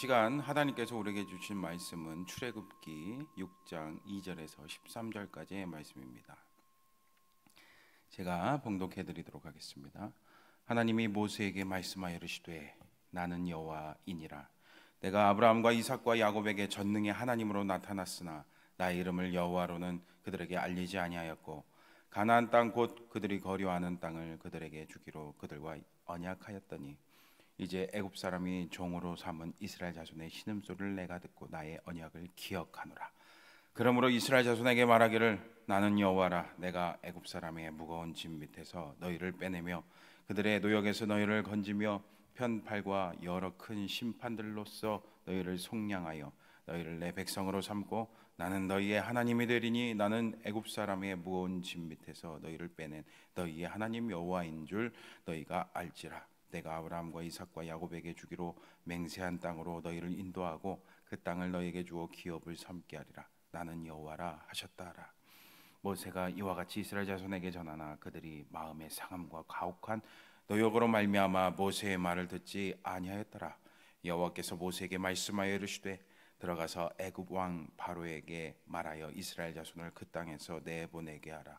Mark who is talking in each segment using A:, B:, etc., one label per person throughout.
A: 시간 하나님께서 우리에게 주신 말씀은 출애굽기 6장 2절에서 13절까지의 말씀입니다. 제가 봉독해 드리도록 하겠습니다. 하나님이 모세에게 말씀하여 이르시되 나는 여호와이니라. 내가 아브라함과 이삭과 야곱에게 전능의 하나님으로 나타났으나 나의 이름을 여호와로는 그들에게 알리지 아니하였고 가나안 땅 곧 그들이 거류하는 땅을 그들에게 주기로 그들과 언약하였더니 이제 애굽 사람이 종으로 삼은 이스라엘 자손의 신음소리를 내가 듣고 나의 언약을 기억하노라. 그러므로 이스라엘 자손에게 말하기를 나는 여호와라. 내가 애굽 사람의 무거운 짐 밑에서 너희를 빼내며 그들의 노역에서 너희를 건지며 편팔과 여러 큰 심판들로서 너희를 속량하여 너희를 내 백성으로 삼고 나는 너희의 하나님이 되리니 나는 애굽 사람의 무거운 짐 밑에서 너희를 빼낸 너희의 하나님 여호와인 줄 너희가 알지라. 내가 아브라함과 이삭과 야곱에게 주기로 맹세한 땅으로 너희를 인도하고 그 땅을 너희에게 주어 기업을 삼게 하리라. 나는 여호와라 하셨다라. 모세가 이와 같이 이스라엘 자손에게 전하나 그들이 마음의 상함과 가혹한 노역으로 말미암아 모세의 말을 듣지 아니하였더라. 여호와께서 모세에게 말씀하여 이르시되 들어가서 애굽 왕 바로에게 말하여 이스라엘 자손을 그 땅에서 내보내게 하라.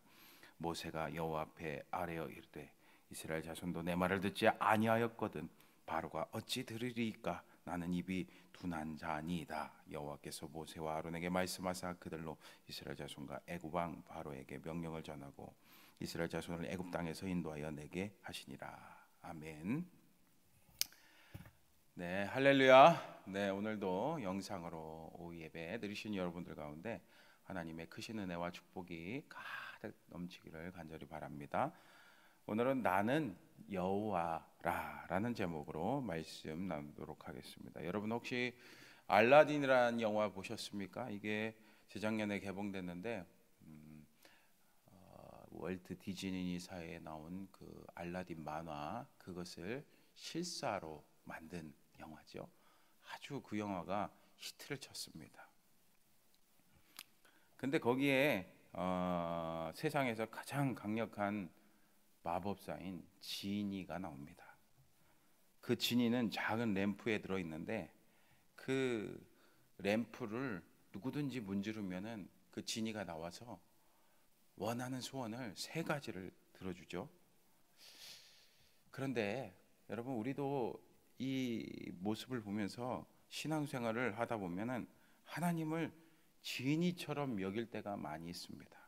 A: 모세가 여호와 앞에 아뢰어 이르되 이스라엘 자손도 내 말을 듣지 아니하였거든 바로가 어찌 들으리이까. 나는 입이 둔한 자니이다. 여호와께서 모세와 아론에게 말씀하사 그들로 이스라엘 자손과 애굽 왕 바로에게 명령을 전하고 이스라엘 자손을 애굽 땅에서 인도하여 내게 하시니라. 아멘. 네, 할렐루야. 네, 오늘도 영상으로 오후 예배 드리신 여러분들 가운데 하나님의 크신 은혜와 축복이 가득 넘치기를 간절히 바랍니다. 오늘은 나는 여호와라라는 제목으로 말씀 나누도록 하겠습니다. 여러분 혹시 알라딘이라는 영화 보셨습니까? 이게 재작년에 개봉됐는데 월트 디즈니사에 나온 그 알라딘 만화, 그것을 실사로 만든 영화죠. 아주 그 영화가 히트를 쳤습니다. 근데 거기에 세상에서 가장 강력한 마법사인 지니가 나옵니다. 그 지니는 작은 램프에 들어있는데 그 램프를 누구든지 문지르면은 그 지니가 나와서 원하는 소원을 3가지를 들어주죠. 그런데 여러분, 우리도 이 모습을 보면서 신앙생활을 하다 보면은 하나님을 지니처럼 여길 때가 많이 있습니다.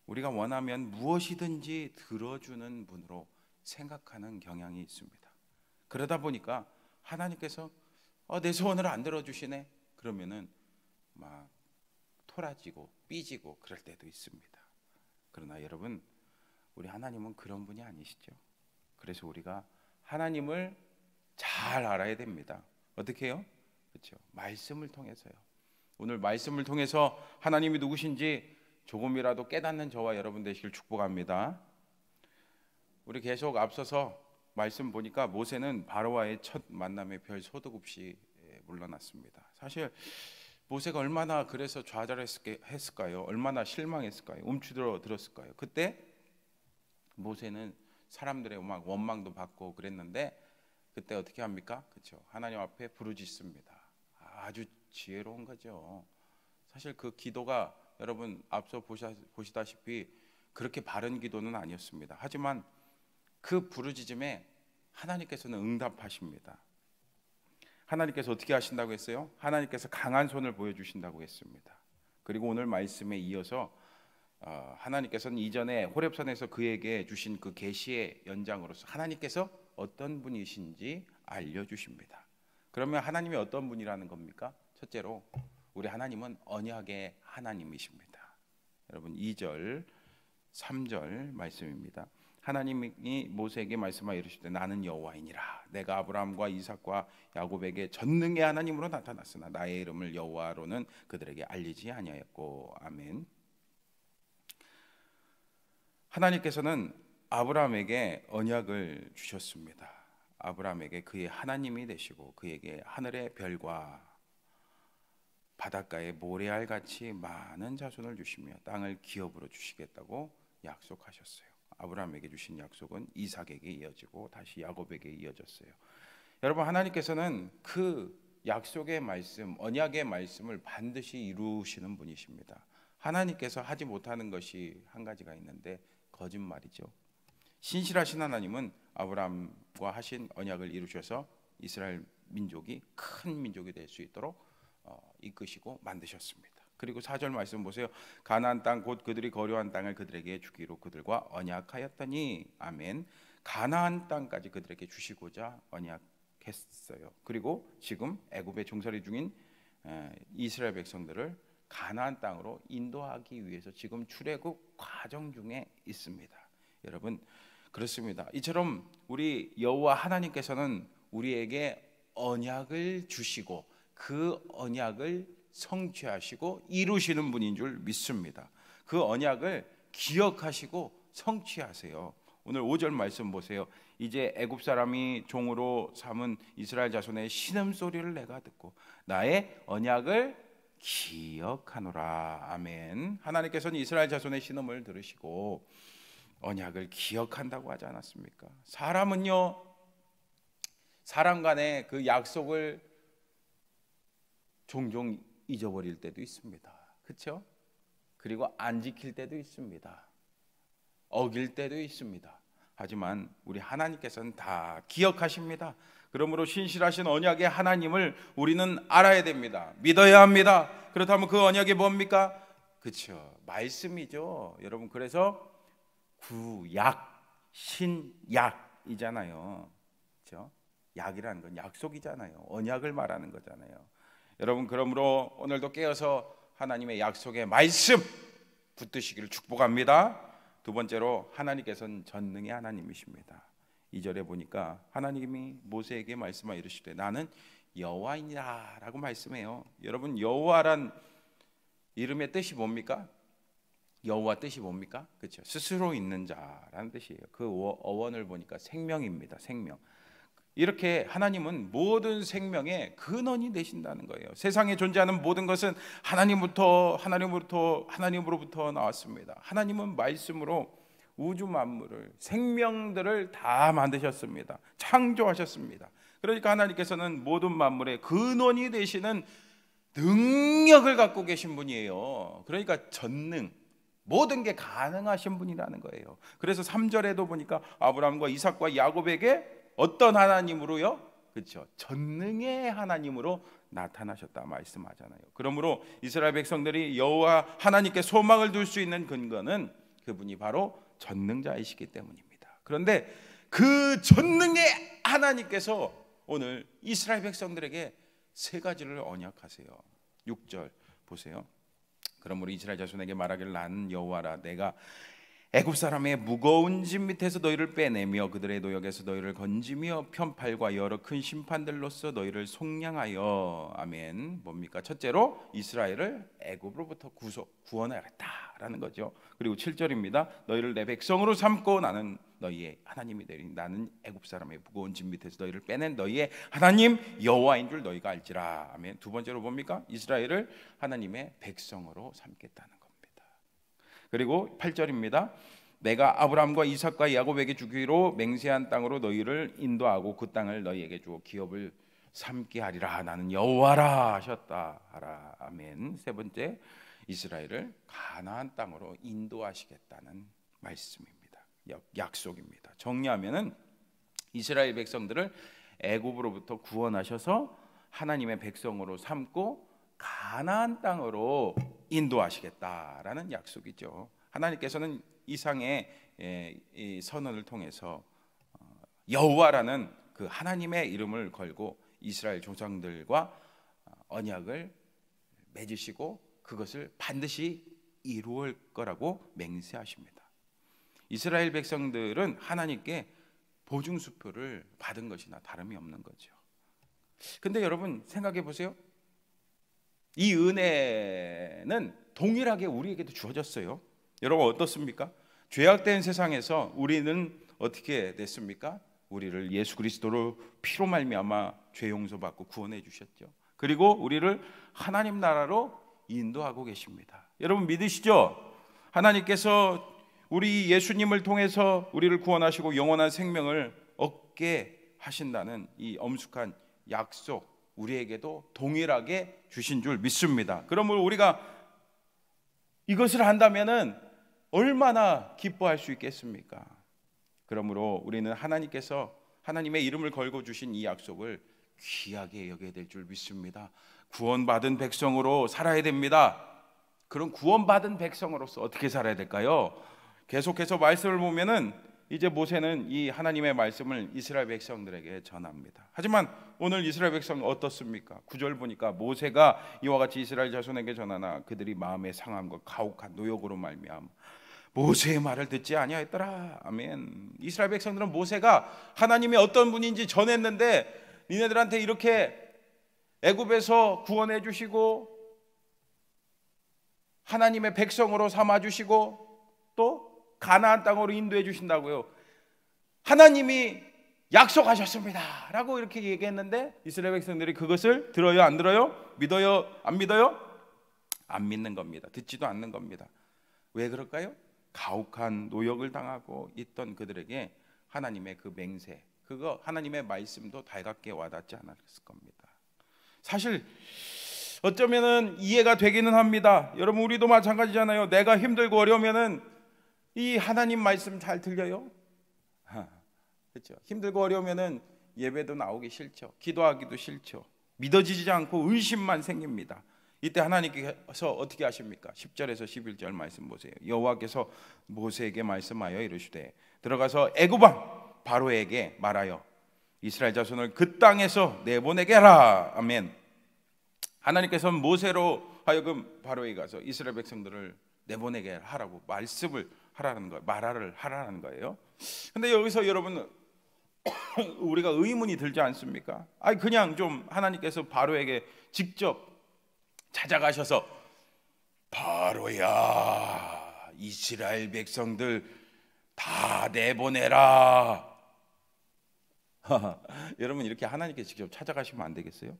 A: 우리가 원하면 무엇이든지 들어주는 분으로 생각하는 경향이 있습니다. 그러다 보니까 하나님께서 내 소원을 안 들어주시네 그러면은 막 토라지고 삐지고 그럴 때도 있습니다. 그러나 여러분, 우리 하나님은 그런 분이 아니시죠. 그래서 우리가 하나님을 잘 알아야 됩니다. 어떻게 해요? 그렇죠. 말씀을 통해서요. 오늘 말씀을 통해서 하나님이 누구신지 조금이라도 깨닫는 저와 여러분 되시길 축복합니다. 우리 계속 앞서서 말씀 보니까 모세는 바로와의 첫 만남에 별 소득 없이 물러났습니다. 사실 모세가 얼마나 그래서 좌절했을까요? 얼마나 실망했을까요? 움츠러들었을까요? 그때 모세는 사람들의 막 원망도 받고 그랬는데 그때 어떻게 합니까? 그렇죠. 하나님 앞에 부르짖습니다. 아주 지혜로운 거죠. 사실 그 기도가 여러분 앞서 보시다시피 그렇게 바른 기도는 아니었습니다. 하지만 그 부르짖음에 하나님께서는 응답하십니다. 하나님께서 어떻게 하신다고 했어요? 하나님께서 강한 손을 보여주신다고 했습니다. 그리고 오늘 말씀에 이어서 하나님께서는 이전에 호렙산에서 그에게 주신 그 계시의 연장으로서 하나님께서 어떤 분이신지 알려주십니다. 그러면 하나님이 어떤 분이라는 겁니까? 첫째로 우리 하나님은 언약의 하나님이십니다. 여러분 2절 3절 말씀입니다. 하나님이 모세에게 말씀하여 이르시되 나는 여호와이니라. 내가 아브라함과 이삭과 야곱에게 전능의 하나님으로 나타났으나 나의 이름을 여호와로는 그들에게 알리지 아니하였고. 아멘. 하나님께서는 아브라함에게 언약을 주셨습니다. 아브라함에게 그의 하나님이 되시고 그에게 하늘의 별과 바닷가의 모래알 같이 많은 자손을 주시며 땅을 기업으로 주시겠다고 약속하셨어요. 아브라함에게 주신 약속은 이삭에게 이어지고 다시 야곱에게 이어졌어요. 여러분, 하나님께서는 그 약속의 말씀, 언약의 말씀을 반드시 이루시는 분이십니다. 하나님께서 하지 못하는 것이 한 가지가 있는데 거짓말이죠. 신실하신 하나님은 아브라함과 하신 언약을 이루셔서 이스라엘 민족이 큰 민족이 될 수 있도록 이끄시고 만드셨습니다. 그리고 4절 말씀 보세요. 가나안 땅 곧 그들이 거류한 땅을 그들에게 주기로 그들과 언약하였더니. 아멘. 가나안 땅까지 그들에게 주시고자 언약했어요. 그리고 지금 애굽에 종살이 중인 이스라엘 백성들을 가나안 땅으로 인도하기 위해서 지금 출애굽 과정 중에 있습니다. 여러분, 그렇습니다. 이처럼 우리 여호와 하나님께서는 우리에게 언약을 주시고 그 언약을 성취하시고 이루시는 분인 줄 믿습니다. 그 언약을 기억하시고 성취하세요. 오늘 5절 말씀 보세요. 이제 애굽 사람이 종으로 삼은 이스라엘 자손의 신음소리를 내가 듣고 나의 언약을 기억하노라. 아멘. 하나님께서는 이스라엘 자손의 신음을 들으시고 언약을 기억한다고 하지 않았습니까? 사람은요, 사람 간의 그 약속을 종종 잊어버릴 때도 있습니다. 그렇죠? 그리고 안 지킬 때도 있습니다. 어길 때도 있습니다. 하지만 우리 하나님께서는 다 기억하십니다. 그러므로 신실하신 언약의 하나님을 우리는 알아야 됩니다. 믿어야 합니다. 그렇다면 그 언약이 뭡니까? 그렇죠. 말씀이죠. 여러분, 그래서 구약, 신약이잖아요. 그렇죠? 약이라는 건 약속이잖아요. 언약을 말하는 거잖아요. 여러분, 그러므로 오늘도 깨어서 하나님의 약속의 말씀 붙드시기를 축복합니다. 두 번째로, 하나님께서는 전능의 하나님이십니다. 2절에 보니까 하나님이 모세에게 말씀하여 이르시되 나는 여호와이니라 라고 말씀해요. 여러분, 여호와란 이름의 뜻이 뭡니까? 여호와 뜻이 뭡니까? 그렇죠. 스스로 있는 자라는 뜻이에요. 그 어원을 보니까 생명입니다. 생명. 이렇게 하나님은 모든 생명의 근원이 되신다는 거예요. 세상에 존재하는 모든 것은 하나님으로부터 나왔습니다. 하나님은 말씀으로 우주 만물을, 생명들을 다 만드셨습니다. 창조하셨습니다. 그러니까 하나님께서는 모든 만물의 근원이 되시는 능력을 갖고 계신 분이에요. 그러니까 전능, 모든 게 가능하신 분이라는 거예요. 그래서 3절에도 보니까 아브라함과 이삭과 야곱에게 어떤 하나님으로요? 그렇죠. 전능의 하나님으로 나타나셨다 말씀하잖아요. 그러므로 이스라엘 백성들이 여호와 하나님께 소망을 둘 수 있는 근거는 그분이 바로 전능자이시기 때문입니다. 그런데 그 전능의 하나님께서 오늘 이스라엘 백성들에게 세 가지를 언약하세요. 6절 보세요. 그러므로 이스라엘 자손에게 말하기를 나는 여호와라 내가 애굽 사람의 무거운 짐 밑에서 너희를 빼내며 그들의 노역에서 너희를 건지며 편팔과 여러 큰 심판들로서 너희를 속량하여. 아멘. 뭡니까? 첫째로 이스라엘을 애굽으로부터 구원하겠다라는 거죠. 그리고 7절입니다. 너희를 내 백성으로 삼고 나는 너희의 하나님이 되리니 나는 애굽 사람의 무거운 짐 밑에서 너희를 빼낸 너희의 하나님 여호와인 줄 너희가 알지라. 아멘. 두 번째로 뭡니까? 이스라엘을 하나님의 백성으로 삼겠다는 겁니다. 그리고 8절입니다. 내가 아브라함과 이삭과 야곱에게 주기로 맹세한 땅으로 너희를 인도하고 그 땅을 너희에게 주어 기업을 삼게 하리라. 나는 여호와라 하셨다 하라. 아멘. 세 번째, 이스라엘을 가나안 땅으로 인도하시겠다는 말씀입니다. 약속입니다. 정리하면은 이스라엘 백성들을 애굽으로부터 구원하셔서 하나님의 백성으로 삼고 가나안 땅으로 인도하시겠다라는 약속이죠. 하나님께서는 이상의 이 선언을 통해서 여호와라는 그 하나님의 이름을 걸고 이스라엘 조상들과 언약을 맺으시고 그것을 반드시 이루을 거라고 맹세하십니다. 이스라엘 백성들은 하나님께 보증수표를 받은 것이나 다름이 없는 거죠. 근데 여러분 생각해 보세요. 이 은혜는 동일하게 우리에게도 주어졌어요. 여러분 어떻습니까? 죄악된 세상에서 우리는 어떻게 됐습니까? 우리를 예수 그리스도로 피로 말미암아 죄 용서받고 구원해 주셨죠. 그리고 우리를 하나님 나라로 인도하고 계십니다. 여러분 믿으시죠? 하나님께서 우리 예수님을 통해서 우리를 구원하시고 영원한 생명을 얻게 하신다는 이 엄숙한 약속, 우리에게도 동일하게 주신 줄 믿습니다. 그러므로 우리가 이것을 한다면은 얼마나 기뻐할 수 있겠습니까? 그러므로 우리는 하나님께서 하나님의 이름을 걸고 주신 이 약속을 귀하게 여겨야 될 줄 믿습니다. 구원받은 백성으로 살아야 됩니다. 그런 구원받은 백성으로서 어떻게 살아야 될까요? 계속해서 말씀을 보면은 이제 모세는 이 하나님의 말씀을 이스라엘 백성들에게 전합니다. 하지만 오늘 이스라엘 백성은 어떻습니까? 9절 보니까 모세가 이와 같이 이스라엘 자손에게 전하나 그들이 마음의 상함과 가혹한 노역으로 말미암아 모세의 말을 듣지 아니하였더라. 아멘. 이스라엘 백성들은 모세가 하나님이 어떤 분인지 전했는데 니네들한테 이렇게 애굽에서 구원해 주시고 하나님의 백성으로 삼아 주시고 또 가나안 땅으로 인도해 주신다고요. 하나님이 약속하셨습니다 라고 이렇게 얘기했는데 이스라엘 백성들이 그것을 들어요 안 들어요? 믿어요 안 믿어요? 안 믿는 겁니다. 듣지도 않는 겁니다. 왜 그럴까요? 가혹한 노역을 당하고 있던 그들에게 하나님의 그 맹세, 그거 하나님의 말씀도 달갑게 와닿지 않았을 겁니다. 사실 어쩌면은 이해가 되기는 합니다. 여러분 우리도 마찬가지잖아요. 내가 힘들고 어려우면은 이 하나님 말씀 잘 들려요? 그렇죠. 힘들고 어려우면은 예배도 나오기 싫죠. 기도하기도 싫죠. 믿어지지 않고 의심만 생깁니다. 이때 하나님께서 어떻게 하십니까? 10절에서 11절 말씀 보세요. 여호와께서 모세에게 말씀하여 이르시되 들어가서 애굽 왕 바로에게 말하여 이스라엘 자손을 그 땅에서 내보내게 하라. 아멘. 하나님께서는 모세로 하여금 바로에 가서 이스라엘 백성들을 내보내게 하라고 말씀을 하라는 거예요. 말을 하라는 거예요. 근데 여기서 여러분 우리가 의문이 들지 않습니까? 아니 그냥 좀 하나님께서 바로에게 직접 찾아가셔서 바로야 이스라엘 백성들 다 내보내라. 여러분 이렇게 하나님께 직접 찾아가시면 안 되겠어요?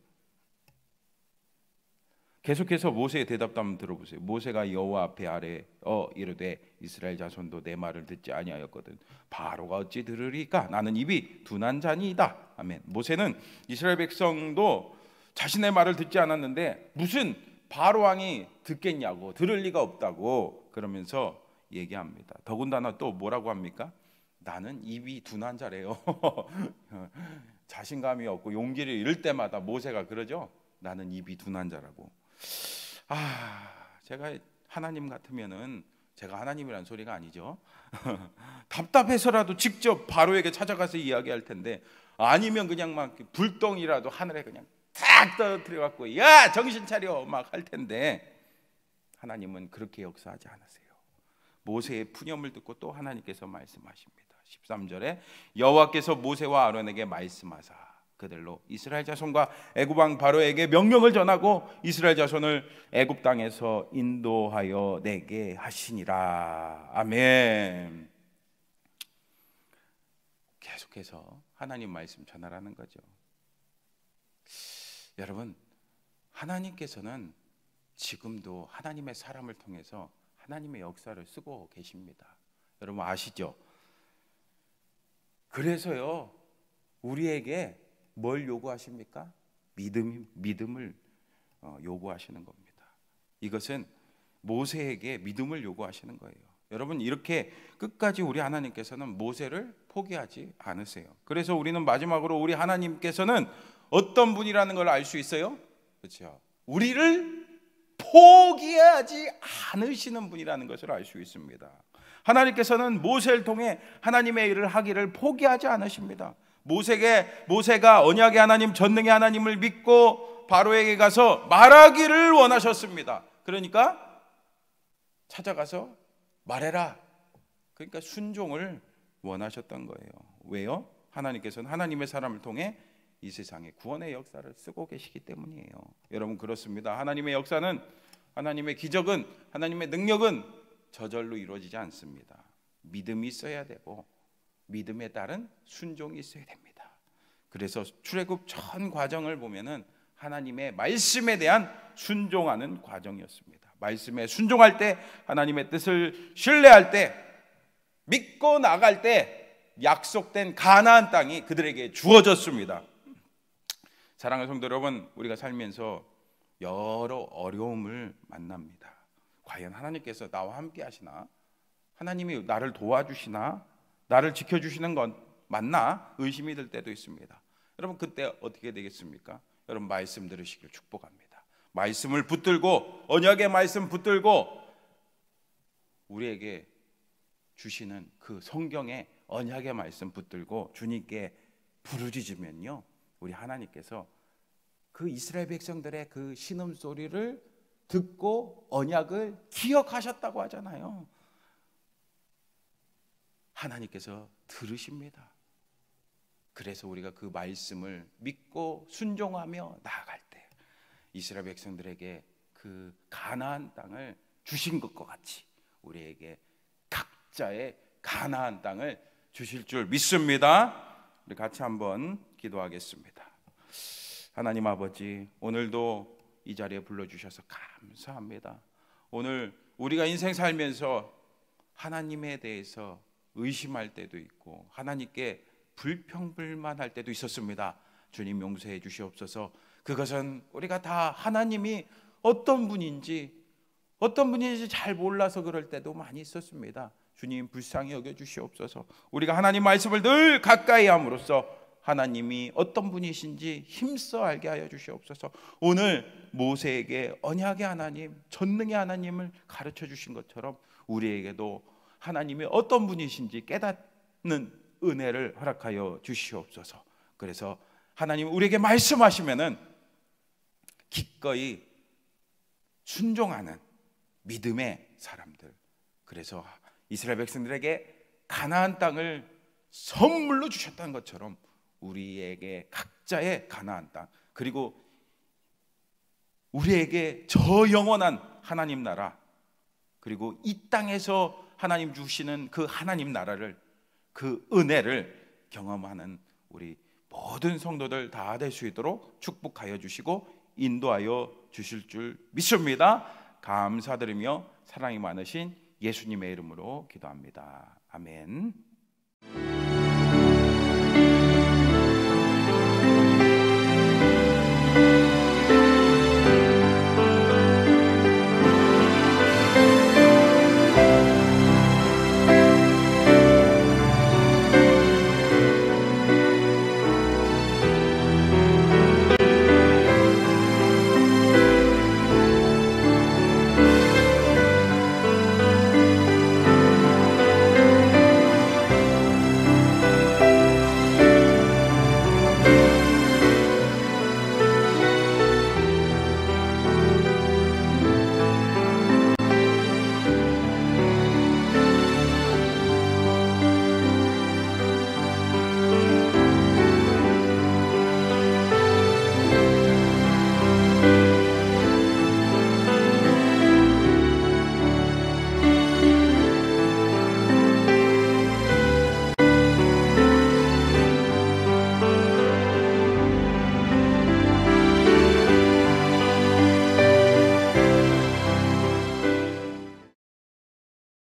A: 계속해서 모세의 대답도 한번 들어보세요. 모세가 여호와 앞에 아뢰 이르되 이스라엘 자손도 내 말을 듣지 아니하였거든 바로가 어찌 들으리까? 나는 입이 둔한 자니이다. 아멘. 모세는 이스라엘 백성도 자신의 말을 듣지 않았는데 무슨 바로 왕이 듣겠냐고, 들을 리가 없다고 그러면서 얘기합니다. 더군다나 또 뭐라고 합니까? 나는 입이 둔한 자래요. 자신감이 없고 용기를 잃을 때마다 모세가 그러죠. 나는 입이 둔한 자라고. 제가 하나님 같으면은, 제가 하나님이란 소리가 아니죠. 답답해서라도 직접 바로에게 찾아가서 이야기할 텐데, 아니면 그냥 막 불똥이라도 하늘에 그냥 탁 떨어뜨려 갖고 야 정신 차려 막 할 텐데, 하나님은 그렇게 역사하지 않으세요. 모세의 푸념을 듣고 또 하나님께서 말씀하십니다. 13절에 여호와께서 모세와 아론에게 말씀하사 그들로 이스라엘 자손과 애굽 왕 바로에게 명령을 전하고 이스라엘 자손을 애굽 땅에서 인도하여 내게 하시니라. 아멘. 계속해서 하나님 말씀 전하라는 거죠. 여러분, 하나님께서는 지금도 하나님의 사람을 통해서 하나님의 역사를 쓰고 계십니다. 여러분 아시죠? 그래서요 우리에게 뭘 요구하십니까? 믿음을 요구하시는 겁니다. 이것은 모세에게 믿음을 요구하시는 거예요. 여러분 이렇게 끝까지 우리 하나님께서는 모세를 포기하지 않으세요. 그래서 우리는 마지막으로 우리 하나님께서는 어떤 분이라는 걸 알 수 있어요? 그렇죠? 우리를 포기하지 않으시는 분이라는 것을 알 수 있습니다. 하나님께서는 모세를 통해 하나님의 일을 하기를 포기하지 않으십니다. 모세가 언약의 하나님, 전능의 하나님을 믿고 바로에게 가서 말하기를 원하셨습니다. 그러니까 찾아가서 말해라. 그러니까 순종을 원하셨던 거예요. 왜요? 하나님께서는 하나님의 사람을 통해 이 세상에 구원의 역사를 쓰고 계시기 때문이에요. 여러분 그렇습니다. 하나님의 역사는, 하나님의 기적은, 하나님의 능력은 저절로 이루어지지 않습니다. 믿음이 있어야 되고 믿음에 따른 순종이 있어야 됩니다. 그래서 출애굽 전 과정을 보면은 하나님의 말씀에 대한 순종하는 과정이었습니다. 말씀에 순종할 때, 하나님의 뜻을 신뢰할 때, 믿고 나갈 때 약속된 가나안 땅이 그들에게 주어졌습니다. 사랑하는 성도 여러분, 우리가 살면서 여러 어려움을 만납니다. 과연 하나님께서 나와 함께 하시나? 하나님이 나를 도와주시나? 나를 지켜주시는 건 맞나? 의심이 들 때도 있습니다. 여러분 그때 어떻게 되겠습니까? 여러분 말씀 들으시길 축복합니다. 말씀을 붙들고, 언약의 말씀 붙들고 우리에게 주시는 그 성경의 언약의 말씀 붙들고 주님께 부르짖으면요, 우리 하나님께서 그 이스라엘 백성들의 그 신음소리를 듣고 언약을 기억하셨다고 하잖아요. 하나님께서 들으십니다. 그래서 우리가 그 말씀을 믿고 순종하며 나아갈 때 이스라엘 백성들에게 그 가나안 땅을 주신 것과 같이 우리에게 각자의 가나안 땅을 주실 줄 믿습니다. 우리 같이 한번 기도하겠습니다. 하나님 아버지, 오늘도 이 자리에 불러주셔서 감사합니다. 오늘 우리가 인생 살면서 하나님에 대해서 의심할 때도 있고 하나님께 불평불만할 때도 있었습니다. 주님 용서해 주시옵소서. 그것은 우리가 다 하나님이 어떤 분인지 잘 몰라서 그럴 때도 많이 있었습니다. 주님 불쌍히 여겨 주시옵소서. 우리가 하나님 말씀을 늘 가까이 함으로써 하나님이 어떤 분이신지 힘써 알게 하여 주시옵소서. 오늘 모세에게 언약의 하나님, 전능의 하나님을 가르쳐 주신 것처럼 우리에게도 하나님이 어떤 분이신지 깨닫는 은혜를 허락하여 주시옵소서. 그래서 하나님 우리에게 말씀하시면은 기꺼이 순종하는 믿음의 사람들. 그래서 이스라엘 백성들에게 가나안 땅을 선물로 주셨다는 것처럼 우리에게 각자의 가나안 땅, 그리고 우리에게 저 영원한 하나님 나라, 그리고 이 땅에서 하나님 주시는 그 하나님 나라를, 그 은혜를 경험하는 우리 모든 성도들 다 될 수 있도록 축복하여 주시고 인도하여 주실 줄 믿습니다. 감사드리며 사랑이 많으신 예수님의 이름으로 기도합니다. 아멘.